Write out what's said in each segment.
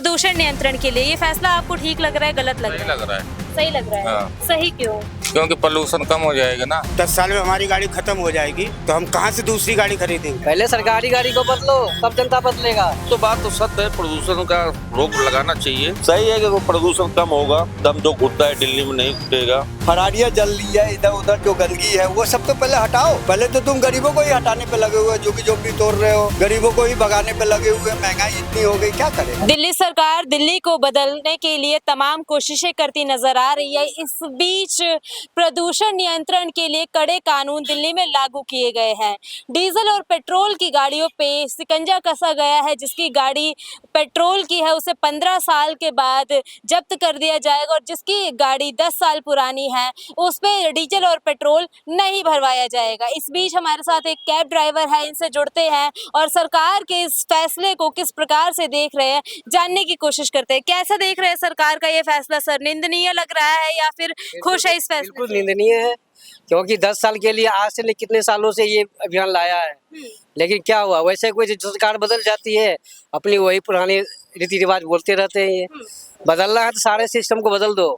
प्रदूषण नियंत्रण के लिए ये फैसला आपको ठीक लग रहा है, गलत लग सही रहा है? लग रहा है सही लग रहा है। हाँ। सही क्यों? क्योंकि पोल्यूशन कम हो जाएगा ना। 10 साल में हमारी गाड़ी खत्म हो जाएगी तो हम कहाँ से दूसरी गाड़ी खरीदेंगे। पहले सरकारी गाड़ी को बदलो तब जनता बदलेगा। तो बात तो सत्य है, प्रदूषण का रोक लगाना चाहिए। सही है कि वो प्रदूषण कम होगा, दम जो घुटता है दिल्ली में नहीं घुटेगा। फरारियाँ जल रही है, इधर उधर जो गंदगी है वो सब तो पहले हटाओ। पहले तो तुम गरीबों को ही हटाने पे लगे हुए, जो झोपड़ी तोड़ रहे हो, गरीबों को ही भगाने पे लगे हुए। महंगाई इतनी हो गई, क्या करें। दिल्ली सरकार दिल्ली को बदलने के लिए तमाम कोशिशें करती नजर आ रही है। इस बीच प्रदूषण नियंत्रण के लिए कड़े कानून दिल्ली में लागू किए गए हैं। डीजल और पेट्रोल की गाड़ियों पे शिकंजा कसा गया है। जिसकी गाड़ी पेट्रोल की है उसे 15 साल के बाद जब्त कर दिया जाएगा और जिसकी गाड़ी 10 साल पुरानी है उस पे डीजल और पेट्रोल नहीं भरवाया जाएगा। इस बीच हमारे साथ एक कैब ड्राइवर है, इनसे जुड़ते हैं और सरकार के इस फैसले को किस प्रकार से देख रहे हैं जानने की कोशिश करते हैं। कैसा देख रहे हैं सरकार का ये फैसला सर? निंदनीय लग रहा है या फिर खुश है इस फैसले बिल्कुल से? निंदनीय है, क्योंकि 10 साल के लिए आज से नहीं कितने सालों से ये अभियान लाया है। लेकिन क्या हुआ, वैसे कोई जो सरकार बदल जाती है अपनी वही पुराने रीति रिवाज बोलते रहते हैं। ये बदलना है तो सारे सिस्टम को बदल दो।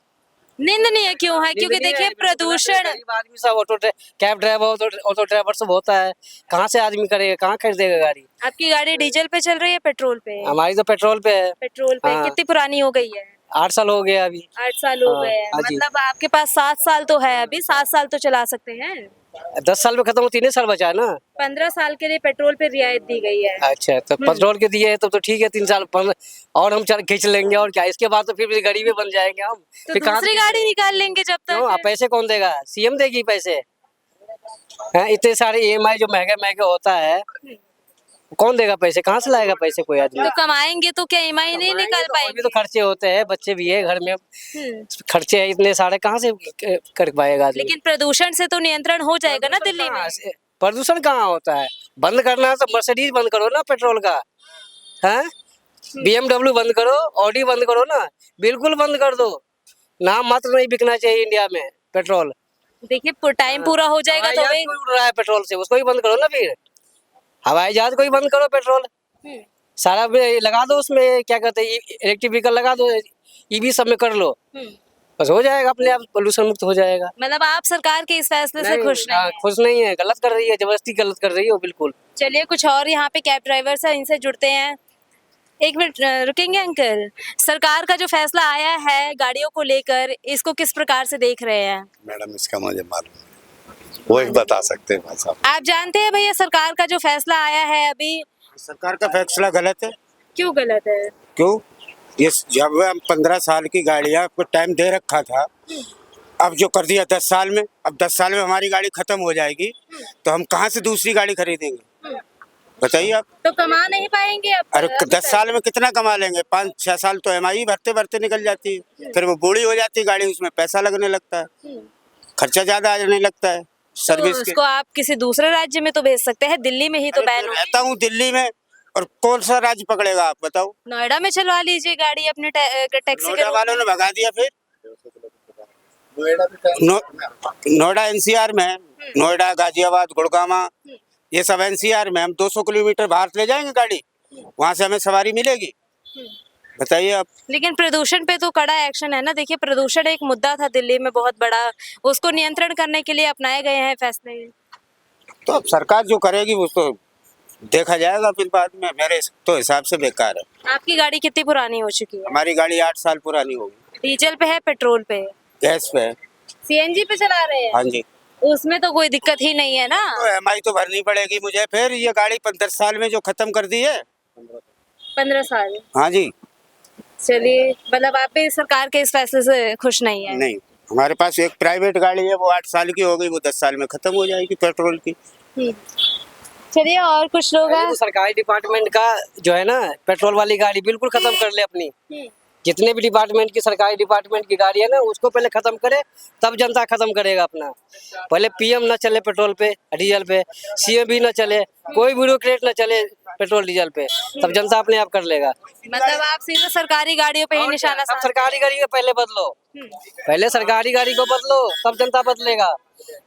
निंदनीय क्यों है? क्योंकि देखिए प्रदूषण गरीब आदमी सब कैब ड्राइवर ऑटो ड्राइवर सब होता है, कहाँ से आदमी करेगा, कहाँ खरीदेगा गाड़ी। आपकी गाड़ी डीजल पे चल रही है पेट्रोल पे? हमारी तो पेट्रोल पे है। पेट्रोल पे हाँ। कितनी पुरानी हो गई है? 8 साल हो गया अभी। 8 साल हो हाँ, गए हैं। हाँ जी। मतलब आपके पास 7 साल तो है, अभी 7 साल तो चला सकते हैं। 10 साल में खत्म हो, 3 साल बचा है ना। 15 साल के लिए पेट्रोल पे रियायत दी गई है। अच्छा, तो पेट्रोल के दिए तो ठीक है, 3 साल और हम चल खींच लेंगे और क्या। इसके बाद तो फिर गरीब ही बन जाएंगे हम। तो फिर कहाँ दूसरी गाड़ी निकाल लेंगे जब क्यों? तक। पैसे कौन देगा? सीएम देगी पैसे। हैं, इतने सारे ईएमआई जो महंगे महंगे होता है, कौन देगा पैसे? कहाँ से लाएगा पैसे कोई आदमी? तो कमाएंगे तो क्या ईएमआई नहीं निकाल और भी पाएंगे? तो खर्चे होते हैं, बच्चे भी है घर में, हम्म। खर्चे हैं इतने सारे, कहाँ से कर पाएगा आदमी? लेकिन प्रदूषण से तो नियंत्रण हो जाएगा ना दिल्ली में। प्रदूषण कहाँ होता है? बंद करना है तो मर्सिडीज बंद करो ना पेट्रोल का। हैं, BMW बंद करो, ऑडी बंद करो ना, बिल्कुल बंद कर दो। नाम मात्र नहीं बिकना चाहिए इंडिया में पेट्रोल। देखिए टाइम पूरा हो जाएगा तो हवाई जहाज कोई उड़ रहा है पेट्रोल से, उसको भी बंद करो ना। फिर हवाई जहाज को ही बंद करो पेट्रोल सारा लगा दो, उसमें क्या कहते हैं इलेक्ट्रिक व्हीकल लगा दो, ईवी सब में कर लो, बस हो जाएगा, अपने आप पोल्यूशन मुक्त हो जाएगा। मतलब आप सरकार के इस फैसले से खुश नहीं हाँ, हैं? खुश नहीं है, गलत कर रही है, जबरदस्ती गलत कर रही है वो बिल्कुल। चलिए कुछ और यहाँ पे कैब ड्राइवर्स है, इनसे जुड़ते हैं। एक मिनट रुकेंगे अंकल? सरकार का जो फैसला आया है गाड़ियों को लेकर, इसको किस प्रकार से देख रहे हैं? मैडम इसका मुझे मालूम नहीं, वो ही बता सकते हैं भाई साहब। आप जानते हैं भैया सरकार का जो फैसला आया है अभी? सरकार का फैसला गलत है। क्यों गलत है? क्यों? ये जब हम 15 साल की गाड़ियाँ आपको टाइम दे रखा था, अब जो कर दिया 10 साल में, अब 10 साल में हमारी गाड़ी खत्म हो जाएगी तो हम कहाँ से दूसरी गाड़ी खरीदेंगे, बताइए आप। तो कमा नहीं पाएंगे अब? अरे 10 साल में कितना कमा लेंगे? 5-6 साल तो EMI भरते भरते निकल जाती है, फिर वो बूढ़ी हो जाती है गाड़ी, उसमें पैसा लगने लगता है, खर्चा ज्यादा आने लगता है सर्विस तो के। उसको आप किसी दूसरे राज्य में तो भेज सकते हैं, दिल्ली में ही तो बैन हो। रहता हूँ दिल्ली में, और कौन सा राज्य पकड़ेगा आप बताओ? नोएडा में चलवा लीजिए गाड़ी अपने टैक्सी के नोएडा रूप वालों ने भगा दिया। फिर नोएडा NCR में है, नोएडा, गाजियाबाद, गुड़गांव, ये सब NCR में। हम 200 किलोमीटर बाहर ले जाएंगे गाड़ी, वहाँ से हमें सवारी मिलेगी, बताइए आप। लेकिन प्रदूषण पे तो कड़ा एक्शन है ना। देखिए प्रदूषण एक मुद्दा था दिल्ली में बहुत बड़ा, उसको नियंत्रण करने के लिए अपनाए गए हैं फैसले। तो अब सरकार जो करेगी वो तो देखा जाएगा फिर बाद में। मेरे तो हिसाब से बेकार है। आपकी गाड़ी कितनी पुरानी हो चुकी है? हमारी गाड़ी 8 साल पुरानी होगी। डीजल पे है, पेट्रोल पे है, गैस पे है। सीएनजी पे चला रहे हैं? हाँ जी। उसमें तो कोई दिक्कत ही नहीं है ना। तो EMI तो भरनी पड़ेगी मुझे। फिर ये गाड़ी 15 साल में जो खत्म कर दी है। 15 साल? हाँ जी। चलिए मतलब आप भी सरकार के इस फैसले से खुश नहीं है? नहीं, हमारे पास एक प्राइवेट गाड़ी है, वो 8 साल की हो गई, वो 10 साल में खत्म हो जाएगी पेट्रोल की। चलिए और कुछ लोग हैं। तो सरकारी डिपार्टमेंट का जो है ना, पेट्रोल वाली गाड़ी बिल्कुल खत्म कर ले अपनी। जितने भी डिपार्टमेंट की सरकारी डिपार्टमेंट की गाड़ी है ना उसको पहले खत्म करे, तब जनता खत्म करेगा अपना। पहले पीएम ना चले पेट्रोल पे डीजल पे, सीएम भी ना चले, कोई ब्यूरोक्रेट ना चले पेट्रोल डीजल पे, तब जनता अपने आप कर लेगा। मतलब आप सीधे सरकारी गाड़ियों पे ही निशाना सब साध सरकारी गाड़ी को पहले बदलो, पहले सरकारी गाड़ी को बदलो, तब जनता बदलेगा।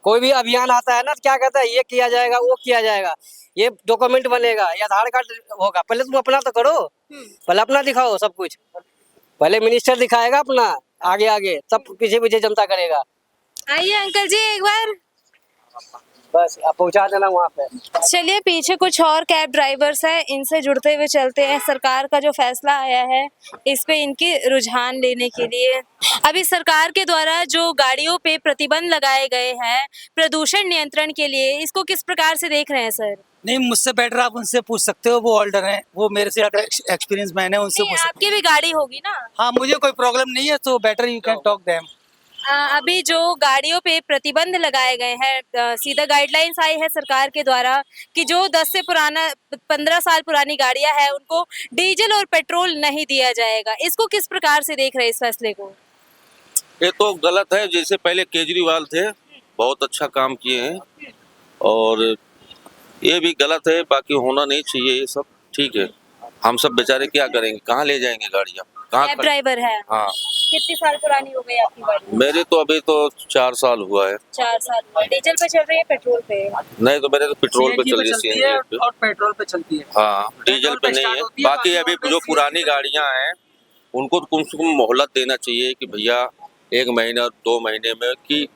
कोई भी अभियान आता है ना तो क्या कहता है, ये किया जाएगा, वो किया जाएगा, ये डॉक्यूमेंट बनेगा, ये आधार कार्ड होगा। पहले तुम अपना तो करो, पहले अपना दिखाओ सब कुछ। पहले मिनिस्टर दिखाएगा अपना आगे आगे, तब पीछे पीछे जनता करेगा। आइए अंकल जी एक बार, बस आप पहुंचा देना वहाँ पे। चलिए पीछे कुछ और कैब ड्राइवर्स हैं, इनसे जुड़ते हुए चलते हैं। सरकार का जो फैसला आया है इस पे इनके रुझान लेने के लिए। अभी सरकार के द्वारा जो गाड़ियों पे प्रतिबंध लगाए गए हैं प्रदूषण नियंत्रण के लिए, इसको किस प्रकार से देख रहे हैं सर? नहीं, मुझसे बेटर आप उनसे पूछ सकते हो, वो ओल्डर हैं, वो मेरे से ज्यादा एक्सपीरियंस मैन है, उनसे नहीं, पूछ सकते आपकी भी गाड़ी होगी ना? हो। हाँ, मुझे कोई प्रॉब्लम नहीं है, तो better you can talk them. अभी जो गाड़ियों पे प्रतिबंध लगाए गए हैं, सीधा गाइडलाइंस आई है सरकार के द्वारा कि जो 15 साल पुरानी गाड़ियां हैं उनको डीजल और पेट्रोल नहीं दिया जाएगा। इसको किस प्रकार से देख रहे हैं इस फैसले को? ये तो गलत है। जैसे पहले केजरीवाल थे, बहुत अच्छा काम किए हैं, और ये भी गलत है। बाकी होना नहीं चाहिए ये सब, ठीक है। हम सब बेचारे क्या करेंगे, कहाँ ले जाएंगे गाड़ियाँ, कहाँ कैब ड्राइवर है, हाँ, कितने साल पुरानी हो गई आपकी गाड़ी? मेरे तो अभी तो 4 साल हुआ है। 4 साल हुआ। डीजल पे चल रही है पेट्रोल पे? नहीं, तो मेरे तो पेट्रोल पे चल रही है, सीएनजी पे। और पेट्रोल पे चलती है। हाँ, डीजल पे नहीं है। बाकी अभी जो पुरानी गाड़ियां हैं उनको तो कम से कम मोहलत देना चाहिए कि भैया 1 महीना 2 महीने में कि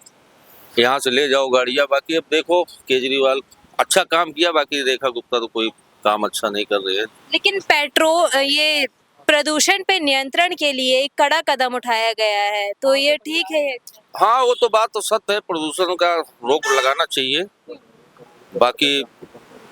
यहाँ से ले जाओ गाड़ियाँ। बाकी अब देखो, केजरीवाल अच्छा काम किया, बाकी रेखा गुप्ता तो कोई काम अच्छा नहीं कर रही है। लेकिन ये प्रदूषण पे नियंत्रण के लिए एक कड़ा कदम उठाया गया है, तो ये ठीक है? हाँ, वो तो बात तो सत्य है, प्रदूषण का रोक लगाना चाहिए। बाकी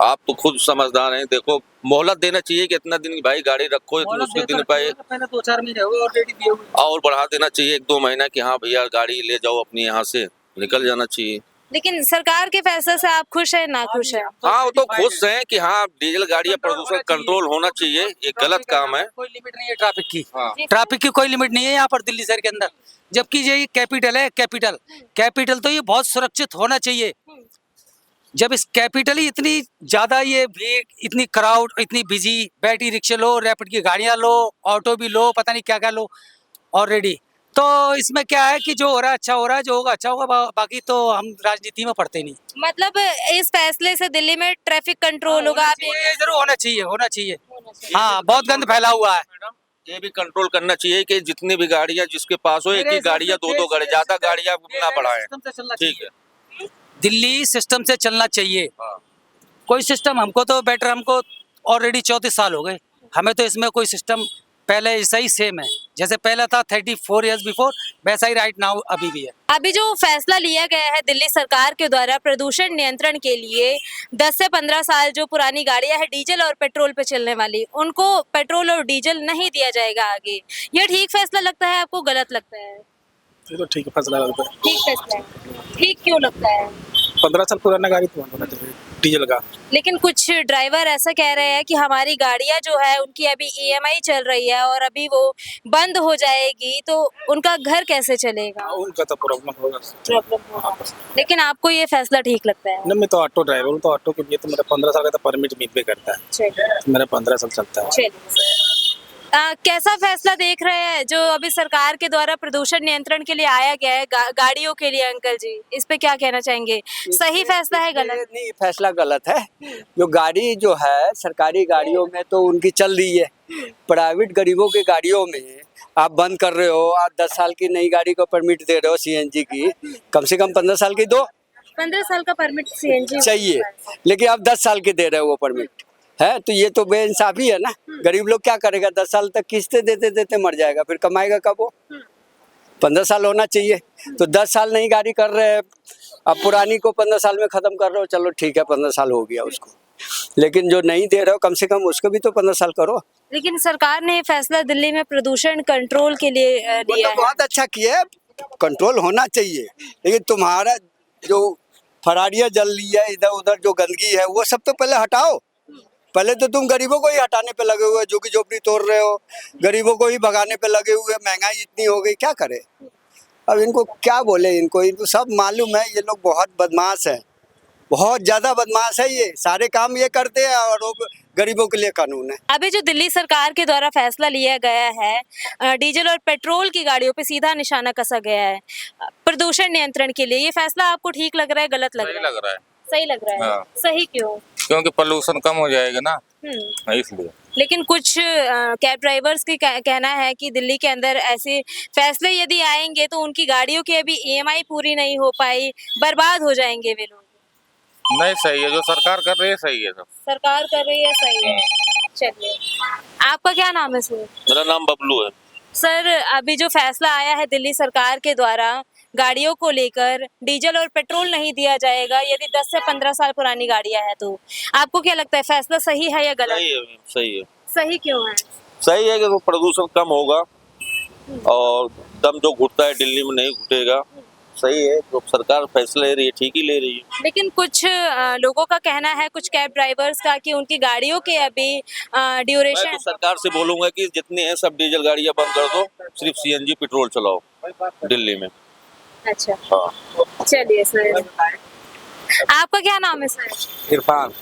आप तो खुद समझदार हैं, देखो मोहलत देना चाहिए कि इतना दिन भाई गाड़ी रखो, इतने उसके दिन पाए, पहले 2-4 महीने हुए ऑलरेडी दिए हुए। और बढ़ा देना चाहिए 1-2 महीना कि हाँ भैया गाड़ी ले जाओ अपनी, यहाँ से निकल जाना चाहिए। लेकिन सरकार के फैसले से आप खुश हैं ना खुश हैं? हाँ, वो तो खुश हैं कि हाँ डीजल गाड़ियाँ प्रदूषण कंट्रोल होना चाहिए। ये गलत काम है। कोई लिमिट नहीं है ट्रैफिक की। हाँ। ट्रैफिक की कोई लिमिट नहीं है यहाँ पर दिल्ली शहर के अंदर, जबकि ये कैपिटल है। कैपिटल तो ये बहुत सुरक्षित होना चाहिए। जब इस कैपिटल ही इतनी ज्यादा, ये भीड़, इतनी क्राउड, इतनी बिजी, बैटरी रिक्शा लो, रैपिड की गाड़ियां लो, ऑटो भी लो, पता नहीं क्या क्या लो ऑलरेडी। तो इसमें क्या है कि जो हो रहा है अच्छा हो रहा है, जो होगा अच्छा होगा, बाकी तो हम राजनीति में पढ़ते नहीं। मतलब इस फैसले से दिल्ली में ट्रैफिक कंट्रोल होगा? आप ये जरूर होना चाहिए। हाँ, बहुत गंद फैला हुआ है। ये भी कंट्रोल करना चाहिए कि जितनी भी गाड़ियाँ जिसके पास हो, एक ही गाड़ियाँ 2-2 गाड़ी, ज्यादा गाड़ियाँ ना बढ़ाएं, ठीक है। दिल्ली सिस्टम से चलना चाहिए। हाँ। कोई सिस्टम हमको तो बेटर, हमको ऑलरेडी 34 साल हो गए, हमें तो इसमें कोई सिस्टम पहले ऐसा ही सेम है, जैसे पहला था 34 इयर्स बिफोर, वैसा ही राइट नाउ अभी भी है। अभी जो फैसला लिया गया है दिल्ली सरकार के द्वारा प्रदूषण नियंत्रण के लिए, 10 से 15 साल जो पुरानी गाड़ियां हैं डीजल और पेट्रोल पे चलने वाली, उनको पेट्रोल और डीजल नहीं दिया जाएगा आगे, ये ठीक फैसला लगता है आपको, गलत लगता है? ये तो ठीक फैसला लगता है। ठीक फैसला है। ठीक क्यों लगता है? 15 साल पुराना गाड़ी तो बंद होना चाहिए डीजल का। लेकिन कुछ ड्राइवर ऐसा कह रहे हैं कि हमारी गाड़ियां जो है उनकी अभी ईएमआई चल रही है और अभी वो बंद हो जाएगी तो उनका घर कैसे चलेगा? उनका तो प्रॉब्लम होगा। प्रॉब्लम होगा। लेकिन आपको ये फैसला ठीक लगता है? नहीं, मैं तो ऑटो ड्राइवर हूँ, तो ऑटो के लिए तो मेरा 15 साल का तो परमिट मिल भी करता है। चलिए। मेरा 15 साल चलता है। चलिए। कैसा फैसला देख रहे हैं जो अभी सरकार के द्वारा प्रदूषण नियंत्रण के लिए आया गया है गाड़ियों के लिए? अंकल जी, इस पे क्या कहना चाहेंगे? सही फैसला है, गलत? नहीं, फैसला गलत है। जो गाड़ी जो है सरकारी गाड़ियों में तो उनकी चल रही है, प्राइवेट गरीबों की गाड़ियों में आप बंद कर रहे हो। आप 10 साल की नई गाड़ी को परमिट दे रहे हो सीएनजी की, कम से कम 15 साल की दो। 15 साल का परमिट सीएनजी चाहिए, लेकिन आप 10 साल की दे रहे हो वो परमिट है, तो ये तो बेइंसाफी है ना। गरीब लोग क्या करेगा, 10 साल तक किस्तें देते देते मर जाएगा, फिर कमाएगा कब वो? 15 साल होना चाहिए। तो 10 साल नई गाड़ी कर रहे हैं, अब पुरानी को 15 साल में खत्म कर रहे हो, चलो ठीक है 15 साल हो गया उसको, लेकिन जो नहीं दे रहे हो कम से कम उसको भी तो 15 साल करो। लेकिन सरकार ने फैसला दिल्ली में प्रदूषण कंट्रोल के लिए वो दिया तो है। बहुत अच्छा किया है, कंट्रोल होना चाहिए, लेकिन तुम्हारा जो फरारियाँ जल रही है इधर उधर, जो गंदगी है वो सब तो पहले हटाओ, पहले तो तुम गरीबों को ही हटाने पे लगे हुए, जो कि झोपड़ी तोड़ रहे हो, गरीबों को ही भगाने पे लगे हुए, महंगाई इतनी हो गई, क्या करे। अब इनको क्या बोले, इनको सब मालूम है, ये लोग बहुत बदमाश है, बहुत ज्यादा बदमाश है, ये सारे काम ये करते हैं और वो गरीबों के लिए कानून है। अभी जो दिल्ली सरकार के द्वारा फैसला लिया गया है, डीजल और पेट्रोल की गाड़ियों पे सीधा निशाना कसा गया है प्रदूषण नियंत्रण के लिए, ये फैसला आपको ठीक लग रहा है, गलत लग सही रहा है? लग रहा है सही लग रहा है। हाँ। सही क्यों? क्योंकि पोल्यूशन कम हो जाएगा ना, इसलिए। लेकिन कुछ कैब ड्राइवर्स की कहना है कि दिल्ली के अंदर ऐसे फैसले यदि आएंगे तो उनकी गाड़ियों की अभी ईएमआई पूरी नहीं हो पाई, बर्बाद हो जाएंगे वे लोग। नहीं, सही है जो सरकार कर रही है, सही है सब। सरकार कर रही है, सही है। चलिए, आपका क्या नाम है सर? मेरा नाम बबलू है। सर, अभी जो फैसला आया है दिल्ली सरकार के द्वारा गाड़ियों को लेकर, डीजल और पेट्रोल नहीं दिया जाएगा यदि 10 से 15 साल पुरानी गाड़ियां हैं, तो आपको क्या लगता है फैसला सही है या गलत? सही है, सही है। सही क्यों है? सही है कि वो प्रदूषण कम होगा और दम जो घुटता है दिल्ली में नहीं घुटेगा। सही है, तो सरकार फैसला ले रही है, ठीक ही ले रही है। लेकिन कुछ लोगों का कहना है, कुछ कैब ड्राइवर्स का, कि उनकी गाड़ियों के अभी मैं ड्यूरेशन। तो सरकार से बोलूंगा कि जितनी हैं सब डीजल गाड़ियां बंद कर दो, सिर्फ सीएनजी पेट्रोल चलाओ दिल्ली में। अच्छा, हाँ। चलिए सर, आपका क्या नाम है सर? इरफान।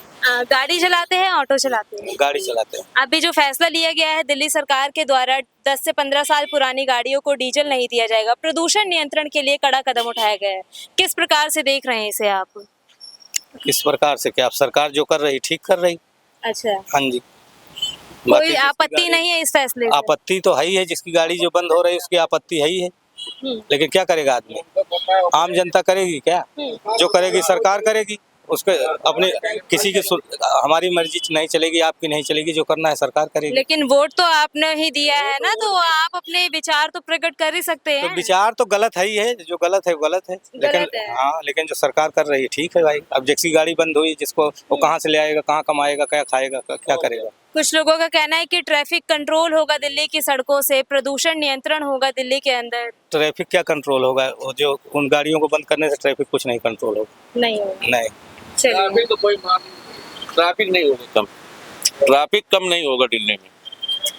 गाड़ी चलाते हैं, ऑटो चलाते हैं? गाड़ी चलाते हैं। अभी जो फैसला लिया गया है दिल्ली सरकार के द्वारा, 10 से 15 साल पुरानी गाड़ियों को डीजल नहीं दिया जाएगा, प्रदूषण नियंत्रण के लिए कड़ा कदम उठाया गया है, किस प्रकार से देख रहे हैं इसे आप? किस प्रकार से, क्या सरकार जो कर रही ठीक कर रही। अच्छा, हाँ जी, कोई आपत्ति नहीं है इस फैसले से? आपत्ति तो है ही है, जिसकी गाड़ी जो बंद हो रही है उसकी आपत्ति है ही है, लेकिन क्या करेगा आदमी, आम जनता करेगी क्या? जो करेगी सरकार करेगी, उसके अपने किसी की हमारी मर्जी नहीं चलेगी, आपकी नहीं चलेगी, जो करना है सरकार करेगी। लेकिन वोट तो आपने ही दिया है ना, तो आप अपने विचार तो प्रकट कर ही सकते हैं। तो विचार तो गलत है ही है, जो गलत है वो गलत है, लेकिन गलत है। हाँ, लेकिन जो सरकार कर रही है ठीक है भाई। अब जिसकी गाड़ी बंद हुई, जिसको वो कहाँ से ले आएगा, कहाँ कमाएगा, क्या खाएगा, क्या करेगा। कुछ लोगों का कहना है कि ट्रैफिक कंट्रोल होगा दिल्ली की सड़कों से, प्रदूषण नियंत्रण होगा दिल्ली के अंदर। ट्रैफिक क्या कंट्रोल होगा, वो जो उन गाड़ियों को बंद करने से ट्रैफिक कुछ नहीं कंट्रोल होगा। नहीं होगा। नहीं, ट्रैफिक तो कोई ट्रैफिक नहीं होगा कम, ट्रैफिक कम नहीं होगा दिल्ली में,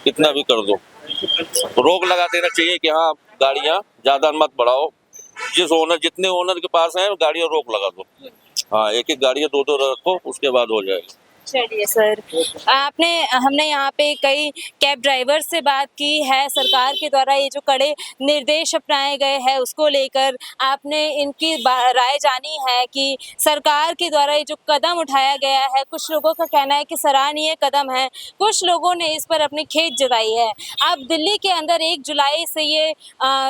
कितना भी कर दो। रोक लगा देना चाहिए कि हाँ गाड़ियाँ ज्यादा मत बढ़ाओ, जितने ओनर के पास हैं गाड़ियाँ रोक लगा दो। हाँ, एक एक गाड़ियाँ दो रखो, उसके बाद हो जाएगा। चलिए सर, हमने यहाँ पे कई कैब ड्राइवर से बात की है, सरकार के द्वारा ये जो कड़े निर्देश अपनाए गए हैं उसको लेकर आपने इनकी राय जानी है कि सरकार के द्वारा ये जो कदम उठाया गया है, कुछ लोगों का कहना है कि सराहनीय कदम है, कुछ लोगों ने इस पर अपनी खेद जताई है। अब दिल्ली के अंदर 1 जुलाई से ये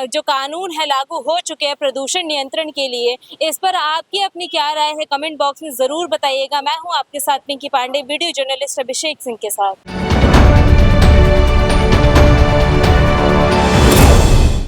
जो कानून है लागू हो चुके हैं प्रदूषण नियंत्रण के लिए, इस पर आपकी अपनी क्या राय है कमेंट बॉक्स में ज़रूर बताइएगा। मैं हूँ आपके साथ पिंकी पांडे, वीडियो जर्नलिस्ट अभिषेक सिंह के साथ।